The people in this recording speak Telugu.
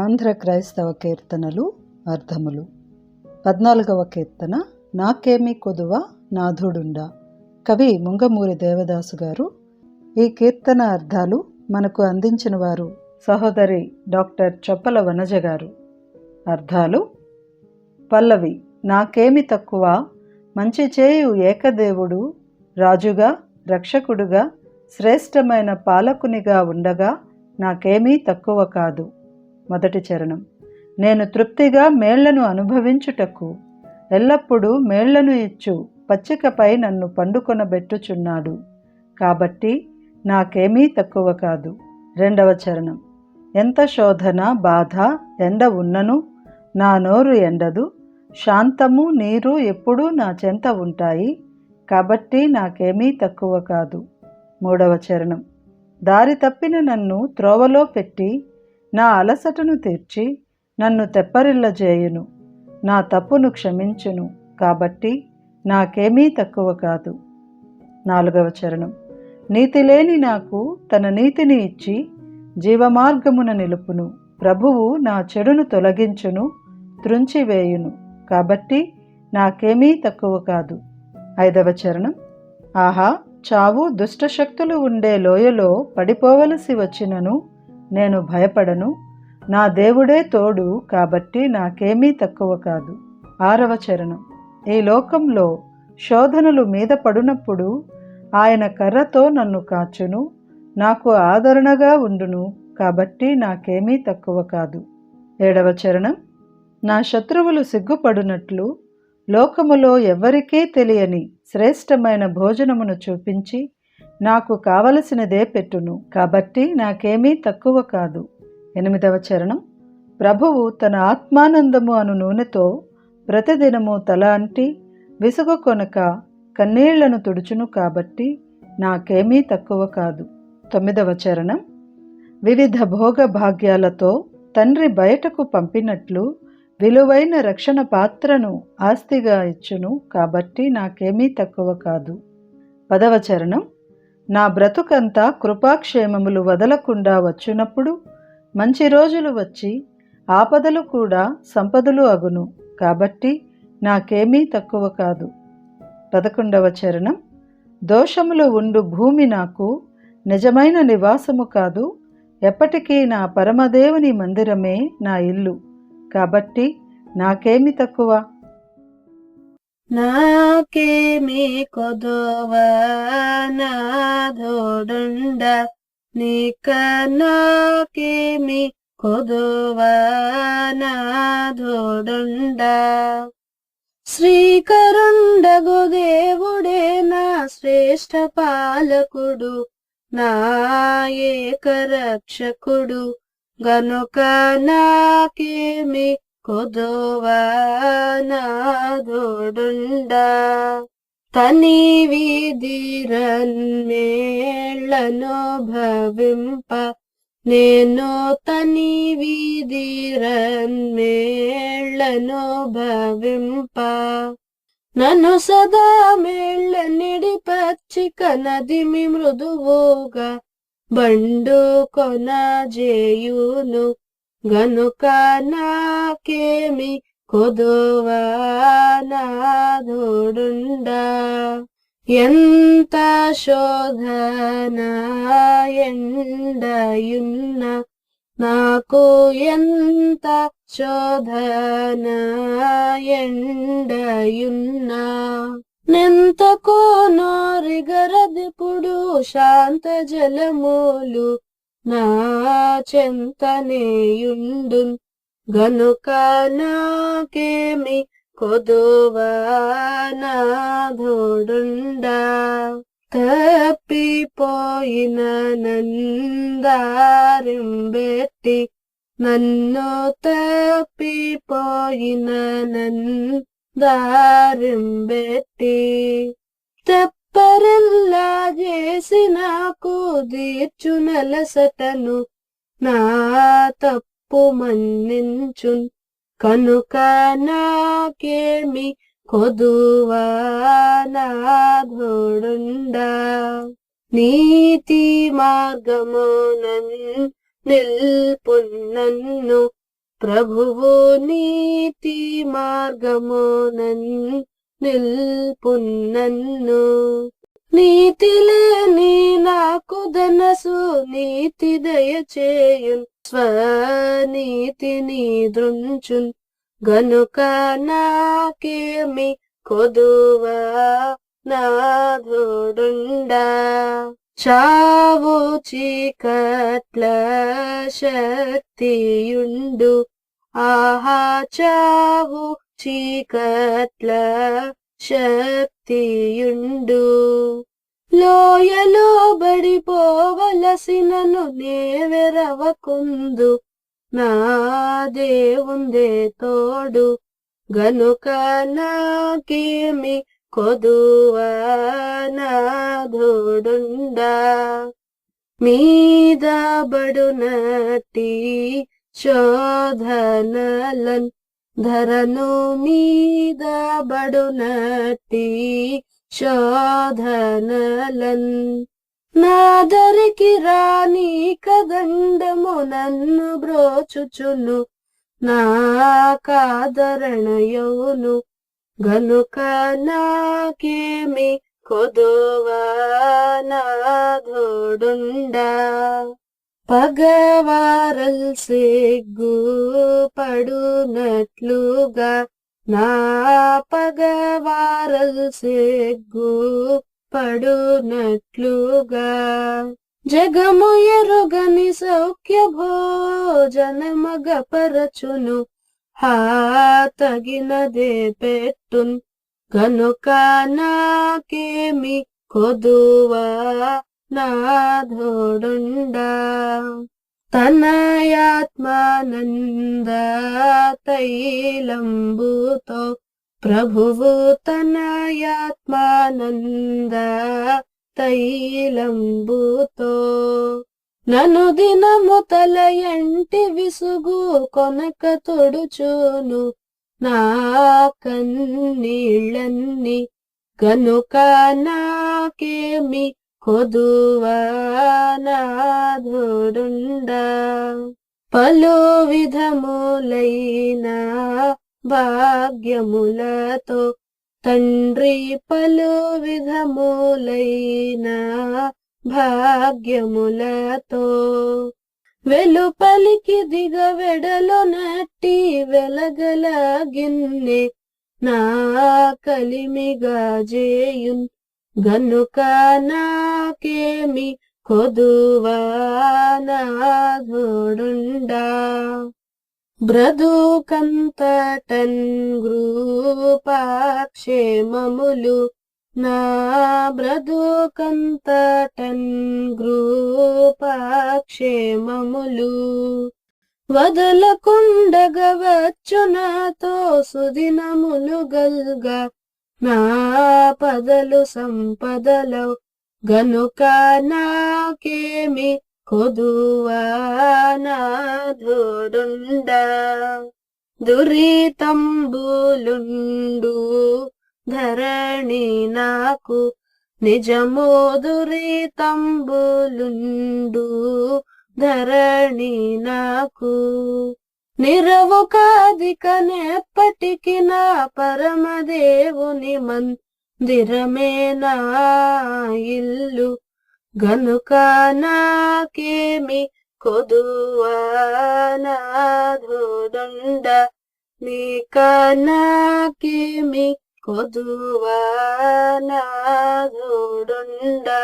ఆంధ్ర క్రైస్తవ కీర్తనలు అర్థములు. 14వ కీర్తన నాకేమి కొదువ నాథుడుండా. కవి ముంగమూరి దేవదాసు గారు. ఈ కీర్తన అర్థాలు మనకు అందించిన వారు సహోదరి డాక్టర్ చొప్పల వనజ గారు. అర్థాలు: పల్లవి: నాకేమి తక్కువ, మంచి చేయు ఏకదేవుడు, రాజుగా రక్షకుడుగా శ్రేష్టమైన పాలకునిగా ఉండగా నాకేమీ తక్కువ కాదు. మొదటి చరణం: నేను తృప్తిగా మేళ్లను అనుభవించుటకు ఎల్లప్పుడూ మేళ్లను ఇచ్చు పచ్చికపై నన్ను పండుకొనబెట్టుచున్నాడు, కాబట్టి నాకేమీ తక్కువ కాదు. రెండవ చరణం: ఎంత శోధన బాధ ఎండ ఉన్నను నా నోరు ఎండదు, శాంతము నీరు ఎప్పుడూ నా చెంత ఉంటాయి, కాబట్టి నాకేమీ తక్కువ కాదు. మూడవ చరణం: దారి తప్పిన నన్ను త్రోవలో పెట్టి నా అలసటను తీర్చి నన్ను తెప్పరిల్లజేయును, నా తప్పును క్షమించును, కాబట్టి నాకేమీ తక్కువ కాదు. నాలుగవ చరణం: నీతిలేని నాకు తన నీతిని ఇచ్చి జీవమార్గమున నిలుపును, ప్రభువు నా చెడును తొలగించును, త్రుంచివేయును, కాబట్టి నాకేమీ తక్కువ కాదు. ఐదవ చరణం: ఆహా, చావు దుష్టశక్తులు ఉండే లోయలో పడిపోవలసి వచ్చినను నేను భయపడను, నా దేవుడే తోడు, కాబట్టి నాకేమీ తక్కువ కాదు. ఆరవ చరణం: ఈ లోకంలో శోధనలు మీద పడునప్పుడు ఆయన కర్రతో నన్ను కాచును, నాకు ఆదరణగా ఉండును, కాబట్టి నాకేమీ తక్కువ కాదు. ఏడవ చరణం: నా శత్రువులు సిగ్గుపడునట్లు లోకములో ఎవ్వరికీ తెలియని శ్రేష్టమైన భోజనమును చూపించి నాకు కావలసినదే పెట్టును, కాబట్టి నాకేమీ తక్కువ కాదు. ఎనిమిదవ చరణం: ప్రభువు తన ఆత్మానందము అను నూనెతో ప్రతిదినము తల అంటి విసుగు కొనక కన్నీళ్లను తుడుచును, కాబట్టి నాకేమీ తక్కువ కాదు. తొమ్మిదవ చరణం: వివిధ భోగ భాగ్యాలతో తండ్రి బయటకు పంపినట్లు విలువైన రక్షణ పాత్రను ఆస్తిగా ఇచ్చును, కాబట్టి నాకేమీ తక్కువ కాదు. పదవ చరణం: నా బ్రతుకంతా కృపాక్షేమములు వదలకుండా వచ్చునప్పుడు మంచి రోజులు వచ్చి ఆపదలు కూడా సంపదలు అగును, కాబట్టి నాకేమీ తక్కువ కాదు. 11వ చరణం: దోషములు ఉండు భూమి నాకు నిజమైన నివాసము కాదు, ఎప్పటికీ నా పరమదేవుని మందిరమే నా ఇల్లు, కాబట్టి నాకేమి తక్కువ. నాకేమి కొదువ నాథుడుండ, నీక నాకేమి కొదువ నాథుడుండ. శ్రీకరుండగు దేవుడే నా శ్రేష్ఠ పాలకుడు, నా ఏక రక్షకుడు, గనుక నాకేమి కొదువ నాథుడుండ. తని వీధిరన్మేళ్లను భవింప నేను తని వీధిరన్మేళ్లను భవింప, నన్ను సదా మేళ్ల నిడి పచ్చిక నదిమి మృదువుగా బండు కొన జేయును, గనుక నాకేమి కొదువ నాథుడుండ. ఎంత శోధన ఎండయున్న నాకు, ఎంత శోధన ఎండయున్న, నెంతకో నోరిగరదిపుడు శాంత జలములు నా చెంతనేయుండున్, గనుక నాకేమి కొదువ నాథుడుండ. తప్పిపోయిన నందారింబెట్టి నన్ను తప్పిపోయిన నందారింబెట్టి తెప్పరిల్లా చేసి నాకు దీర్చునలసటను, నా తప్పు మన్నించున్, కనుక నాకేమి కొదువ నాథుడుండ. నీతి మార్గమునన్ నిల్పున్నన్ను ప్రభువు నీతి మార్గమునన్ నిల్పున్నన్ను. నీతి లేని నాకు ధనసు నీతి దయచేయున్, స్వనీతిని దృంచున్, గనుక నాకేమి కొదువా నాథుడుండా. చావు చీకట్ల శక్తియుండు, ఆహా చావు చీకట్ల శక్తియుండు. లోయలో బడిపోవలసినను నేవెరవకుందు, నా దేవుందే తోడు, గనుక నాకేమి కొదువా నాథుడుండా. మీద బడునట్టి శోధనలన్, ధరను మీద బడునట్టి శోధనలన్, నాదరికి రాని కదండము నన్ను బ్రోచుచును, నాకాదరణయౌను, గనుక నాకేమి కొదువా నాథుడుండా. పగవారల్ సిగ్గు పడునట్లుగా, నా పగవారల్ సిగ్గు పడునట్లుగా, జగము ఎరుగని సౌఖ్య భోజనమగపరచును, హా తగినదే పెట్టున్, గనుక నాకేమి కొదువా నాథుడుండా. తనయాత్మానంద తైలంబుతో, ప్రభువు తనయాత్మానంద తైలంబుతో, నను దినము తల ఎంటి విసుగు కొనక తొడుచును, నా కన్నీళ్ళన్ని, గనుక నాకేమి కొదువా నాథుడుండా. పలు విధములైన భాగ్యములతో తండ్రి, పలు విధములైన భాగ్యములతో, వెలుపలికి దిగవెడలు నట్టి వెలగల గిన్నె, నా కలిమిగా జేయున్, గనుక నాకేమి కొదువా నాథుడుండా. బ్రతుకంతటన్ గృపాక్షేమములు, నా బ్రతుకంతటన్ గృపాక్షేమములు, వదలకుండగవచ్చు నాతో సుదినములు గల్గా, నా పదలు సంపదలో, గనుక నాకేమి కొదువా నాథుడుండా. దురితంబులుండు ధరణి నాకు, నిజము దురితంబులుండు ధరణి నాకు, నిరవు కాదికనెప్పటికి నా పరమదేవుని మందిరమే నా ఇల్లు, గనుక నాకేమి కొదువా నాథుడుండా. నీక నాకేమి కొదువా నాథుడుండా.